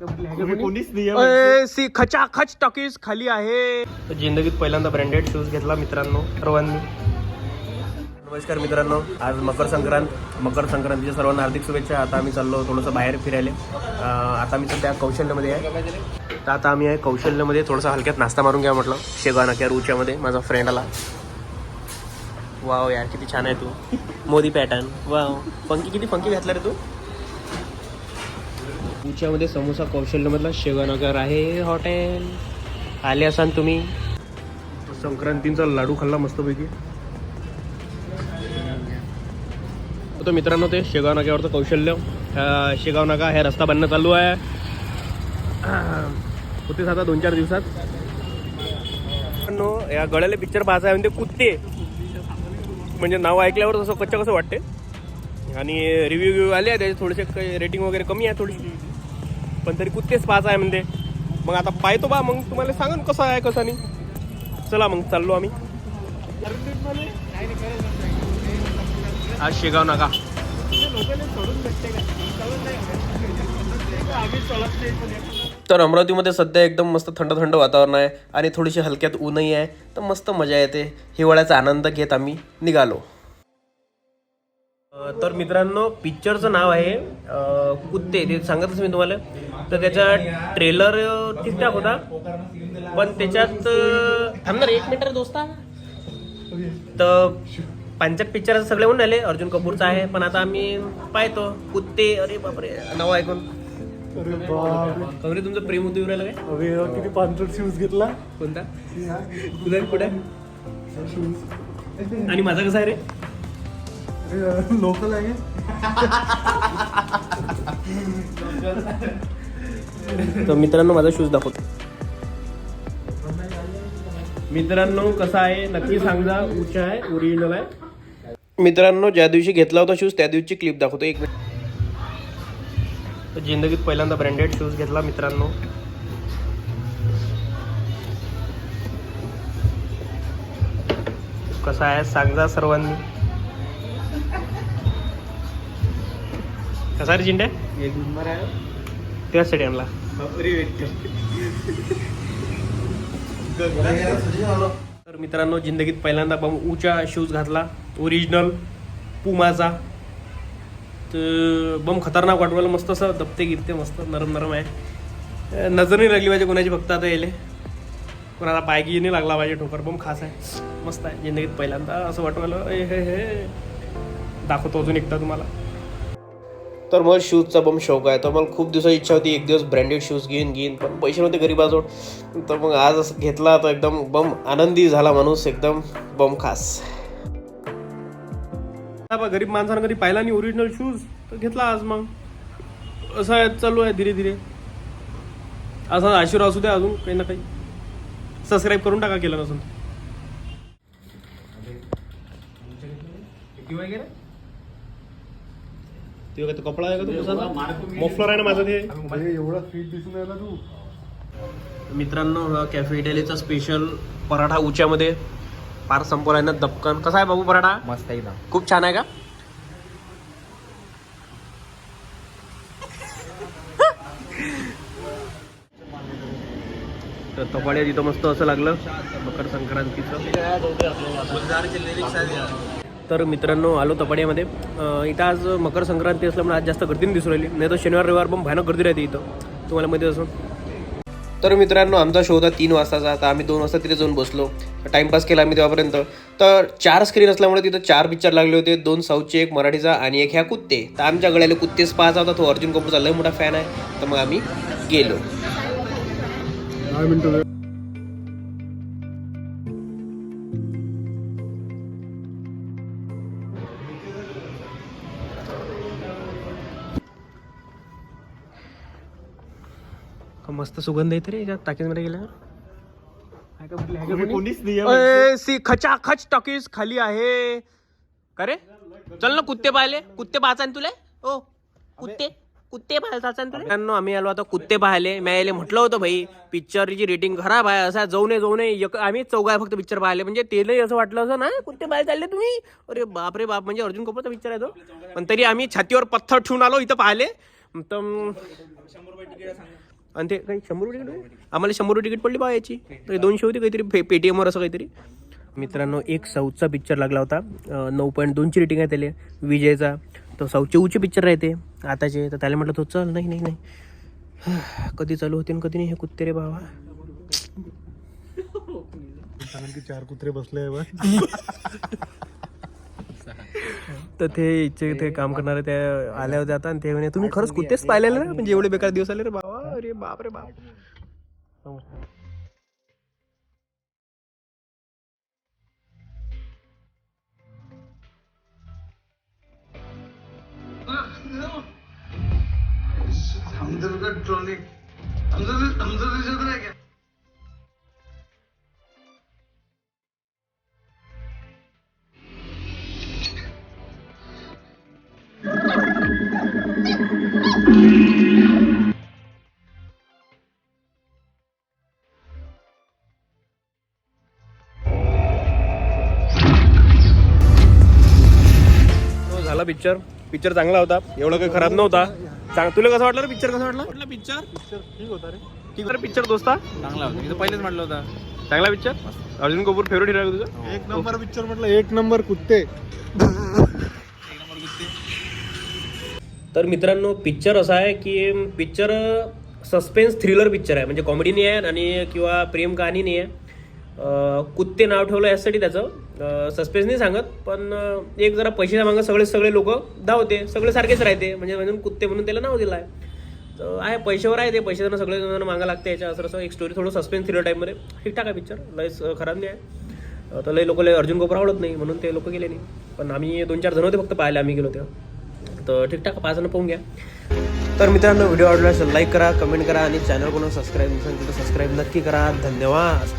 C खचाखच talkies खाली आहे. जिंदगीत पहिल्यांदा ब्रँडेड शूज घेतला मित्रांनो सर्वांनी. नमस्कार मित्रांनो, आज मकर संक्रांतीच्या सर्वांना हार्दिक शुभेच्छा. आता आम्ही चाललो थोडंसं बाहेर फिरायला. आता आम्ही सध्या कौशल्यमध्ये आहे. तर आता आम्ही आहे कौशल्यमध्ये थोडंसं हलक्यात नाश्ता मारून घ्या म्हटलं. शेगाव नाक्या रूच्यामध्ये माझा फ्रेंड आला. वाव यार किती छान आहे तू. Modi pattern wow. किती फंकी घातला रे तू. उच्यामध्ये समोसा कौशल्यमधला शेगावनगर आहे हॉटेल. आले असाल तुम्ही. संक्रांतीचा लाडू खाल्ला मस्तपैकी. तो मित्रांनो ते शेगाव नाक्यावरचं कौशल्य. शेगाव नाका हे रस्ता बनणं चालू आहे. होतेच आता 2-4 दिवसात. या गळ्याला पिक्चर पाहायचा आहे म्हणजे कुत्ते. म्हणजे नाव ऐकल्यावर तसं कसं वाटते. आणि रिव्ह्यू आले आहे त्याचे थोडेसे रेटिंग वगैरे कमी आहे थोडी. पण तरी कुत्तेच पाहायचं आहे म्हणते. मग आता पाहतो बा. मग तुम्हाला सांगा कसं आहे कसं नाही. चला मग चाललो आम्ही. आज शेगाव नाका. तर अमरावतीमध्ये सध्या एकदम मस्त थंड थंड वातावरण आहे आणि थोडीशी हलक्यात ऊनही आहे. तर मस्त मजा येते. हिवाळ्याचा आनंद घेत आम्ही निघालो. तर मित्रांनो पिक्चरचं नाव आहे कुत्ते. ते सांगतच मी तुम्हाला. तर त्याचा ट्रेलर ठीकठाक होता. पण त्याच्यात थांबणार 1 मिनिट रे दोस्ता. तर पंचायत पिक्चर सगळे म्हणून आले. अर्जुन कपूरचा आहे. पण आता आम्ही पाहतो कुत्ते. अरे बापरे नाव ऐकून. अरे तुमचं प्रेम होतं राहिलं काय. किती पांढरट शूज घेतला. कोणता तुझा कुठे आणि माझा कसा आहे रे. लोकल आहे. तर मित्रांनो माझा शूज दाखवतो. मित्रांनो कसा आहे नक्की सांगा. उच्चा आहे ओरिजिनल आहे. मित्रांनो ज्या दिवशी घेतला होता शूज त्या दिवशी क्लिप दाखवतो. 1 मिनिट. तर जिंदगीत पहिल्यांदा ब्रँडेड शूज घेतला मित्रांनो. कसा आहे सांगा सर्वांनी. कसा रे जिंड्या. एक नंबर आहे. त्या स्टेडियमला. तर मित्रांनो जिंदगीत पहिल्यांदा बमूचा शूज घातला. ओरिजिनल पुमाचा. तर बम खतरनाक वाटवायला. मस्त असं दबते गिरते मस्त नरम नरम आहे. नजर नाही लागली पाहिजे कोणाची. फक्त आता येले कोणाला पायगी नाही लागला पाहिजे. ठोकर बम खास आहे. मस्त आहे. जिंदगीत पहिल्यांदा असं वाटवायला. हे दाखवतो अजून एकदा तुम्हाला. तर मला शूजचा बम शौक आहे. तर मला खूप दिवसाची इच्छा होती एक दिवस ब्रँडेड शूज घेईन पण पैसे नव्हते गरीबाजवळ. तर मग आज असं घेतला तर एकदम बम आनंदी झाला माणूस. एकदम बम खास. गरीब माणसानं कधी पाहिला नाही ओरिजिनल शूज तर घेतला आज. मग असं आहे चालू आहे धीरे धीरे. असा आशीर्वाद असू द्या अजून काही ना काही. सबस्क्राईब करून टाका केलं नसून. ते कपडा आहे का तुझा. मफलर आहे ना माझं ते. एवढा फिट दिसून राहिला तू. मित्रांनो कॅफे इटलीचा स्पेशल पराठा उच्यामध्ये फार संपवला आहे ना दपकन. कसा आहे बाबू पराठा. मस्त आहे. खूप छान आहे का. तर तपाड्या तिथं मस्त असं लागलं मकर संक्रांतीचं. तर मित्रांनो आलो तपाड्यामध्ये. इथं आज मकर संक्रांती असल्यामुळे आज जास्त गर्दी दिसून राहिली. नाही तर शनिवार रविवार पण भयानक गर्दी राहते इथं तुम्हाला माहिती असून. तर मित्रांनो आमचा शो होता 3 वाजताचा. आता आम्ही 2 वाजता तिथे जाऊन बसलो. टाइमपास केला आम्ही तेव्हापर्यंत. तर 4 स्क्रीन असल्यामुळे तिथं 4 पिक्चर लागले होते. 2 साऊथचे, 1 मराठीचा आणि 1 ह्या कुत्ते. तर आमच्या गळ्याला कुत्तेच पाहायचा होता. तो अर्जुन कपूरचा लय मोठा फॅन आहे. तर मग आम्ही गेलो. मस्त सुगंध येते रे टाकीजमध्ये गेल्यावर. सी खचाखच टॉकीज खाली आहे का रे. चल ना कुत्ते पाहिले. कुत्ते पाहायचा तुला. ओ कुत्ते पाहायचा तुला. आम्ही आलो आता कुत्ते पाहिले. मी यायला म्हटलं होतं भाई पिक्चरची रेटिंग खराब आहे. असा जाऊ नये आम्ही 4 फक्त पिक्चर पाहिले. म्हणजे तेलही असं वाटलं असं ना कुत्ते पाहायला चालले तुम्ही. अरे बाप रे बाप. म्हणजे अर्जुन कपूरचा पिक्चर आहे तो. पण तरी आम्ही छातीवर पत्थर ठेवून आलो इथं पाहिले. तर आणि ते काही 100 रुपये तिकीट आम्हाला 100 रुपये तिकीट पडली बा याची. तर 200 होती काहीतरी पेटीएमवर असं काहीतरी. मित्रांनो एक साऊथचा पिक्चर लागला होता 9.2ची रेटिंग आहे त्याला विजयचा. तो साऊथचे उच्च पिक्चर राहते आताचे. तर त्याला म्हटलं तो चल. नाही कधी चालू होते कधी नाही हे कुत्ते रे बाबा. सांगेल की 4 कुत्रे बसले आहे बा. तर ते इथे ते काम करणारे ते आल्या होत्या आता. आणि ते म्हणे तुम्ही खरंच कुत्तेच पाहिलेले ना म्हणजे एवढे बेकार दिवस आले रे बाबा. अरे बाप रे बाप. झाला पिक्चर चांगला होता. एवढा काही खराब नव्हता. तुला कसं वाटलं रे पिक्चर? कसं वाटलं पिक्चर? ठीक होता रे. ठीक आहे पिक्चर दोस्ता. चांगला होता. मी तर पहिलेच म्हटलं होता चांगला picture. Arjun Kapoor favourite hero आहे तुझा? 1 नंबर पिक्चर म्हटलं. 1 नंबर कुत्ते. तर मित्रांनो पिक्चर असा आहे की पिक्चर सस्पेन्स थ्रिलर पिक्चर आहे. म्हणजे कॉमेडी नाही आहे आणि किंवा प्रेम कहाणी नाही आहे. कुत्ते नाव ठेवलं यासाठी त्याचं सस्पेन्स नाही सांगत. पण एक जरा पैशाच्या मागं सगळे लोक धावते. सगळे सारखेच राहते म्हणजे म्हणून कुत्ते म्हणून त्याला नाव दिलं आहे. तर आहे पैशावर आहे ते. पैसे सगळे जण मागं लागते याच्या. असं एक स्टोरी थोडं सस्पेन्स थ्रिलर टाईपमध्ये ठीकठाक आहे पिक्चर. लयच खराब नाही आहे. तर लय लोक अर्जुन कपूर आवडत नाही म्हणून ते लोक गेले नाही. पण आम्ही 2-4 जण होते फक्त पाहायला. आम्ही गेलो तेव्हा. तर ठीकठाक 5 जण पाहून घ्या. तर मित्रांनो व्हिडिओ आवडला असेल लाईक करा, कमेंट करा आणि चॅनल कोण सबस्क्राईब नसेल तर सबस्क्राईब नक्की करा. धन्यवाद.